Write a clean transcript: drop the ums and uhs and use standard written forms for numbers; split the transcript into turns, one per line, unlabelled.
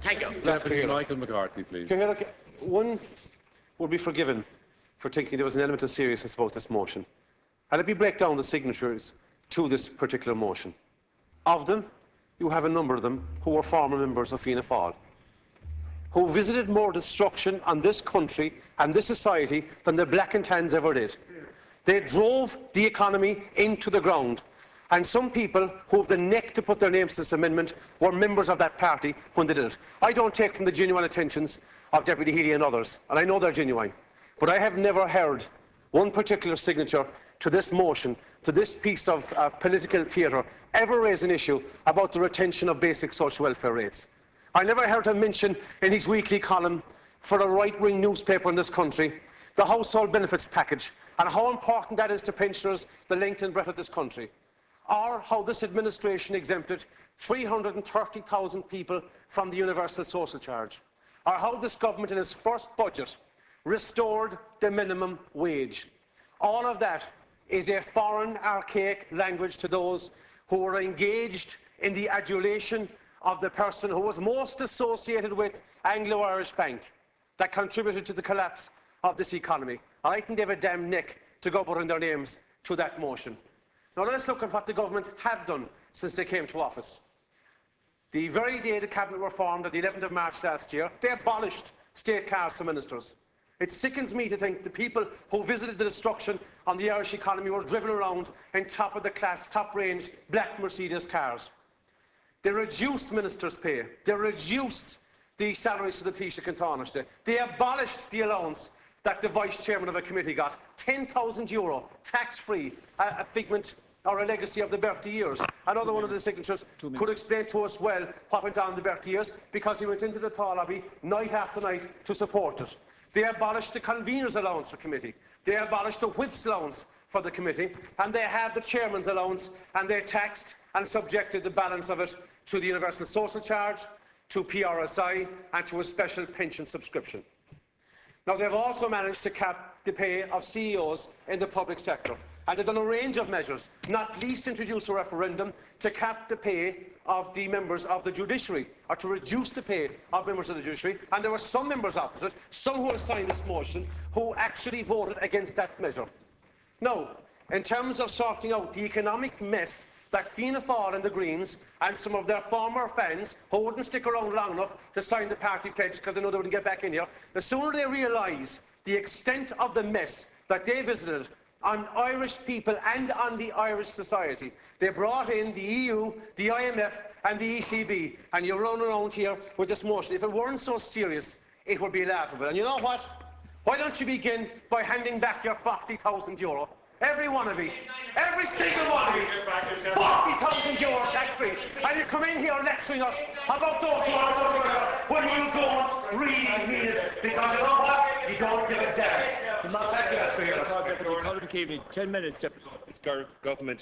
Thank you.
Deputy Michael McCarty, please.
One would be forgiven for thinking there was an element of seriousness about this motion. And let me break down the signatures to this particular motion. Of them, you have a number of them who were former members of Fianna Fáil, who visited more destruction on this country and this society than the Black and Tans ever did. They drove the economy into the ground. And some people who have the neck to put their names to this amendment were members of that party when they did it. I don't take from the genuine intentions of Deputy Healy and others, and I know they're genuine. But I have never heard one particular signature to this motion, to this piece of political theatre, ever raise an issue about the retention of basic social welfare rates. I never heard him mention in his weekly column for a right-wing newspaper in this country the household benefits package and how important that is to pensioners the length and breadth of this country, or how this administration exempted 330,000 people from the universal social charge, or how this government in its first budget restored the minimum wage. All of that is a foreign, archaic language to those who are engaged in the adulation of the person who was most associated with Anglo-Irish Bank that contributed to the collapse of this economy. I think they have a damn neck to go putting their names to that motion. Now let's look at what the government have done since they came to office. The very day the Cabinet were formed, on the 11th of March last year, they abolished state cars for ministers. It sickens me to think the people who visited the destruction on the Irish economy were driven around in top-of-the-class, top-range black Mercedes cars. They reduced ministers' pay. They reduced the salaries for the Taoiseach and Taoiseach. They abolished the allowance that the vice-chairman of a committee got, €10,000, tax-free, a figment or a legacy of the Bertie years. Another one of the signatures could explain to us well what went on in the Bertie years, because he went into the Taoiseach lobby night after night to support it. They abolished the convener's allowance for committee. They abolished the whip's allowance for the committee, and they have the chairman's allowance, and they taxed and subjected the balance of it to the universal social charge, to PRSI, and to a special pension subscription. Now, they've also managed to cap the pay of CEOs in the public sector, and they've done a range of measures, not least introduce a referendum to cap the pay of the members of the judiciary, or to reduce the pay of members of the judiciary. And there were some members opposite, some who have signed this motion, who actually voted against that measure. Now, in terms of sorting out the economic mess that Fianna Fáil and the Greens and some of their former fans who wouldn't stick around long enough to sign the party pledge because they know they wouldn't get back in here, the sooner they realise the extent of the mess that they visited on Irish people and on the Irish society. They brought in the EU, the IMF and the ECB, and you run around here with this motion. If it weren't so serious, it would be laughable. And you know what? Why don't you begin by handing back your €40,000? Every one of you. Every single one of you. €40,000 tax-free. And you come in here lecturing us about those who are social workers when you don't really mean it. Because you know what? You don't give a damn. Thank you, Mr. Speaker.
10 minutes, Deputy.
This government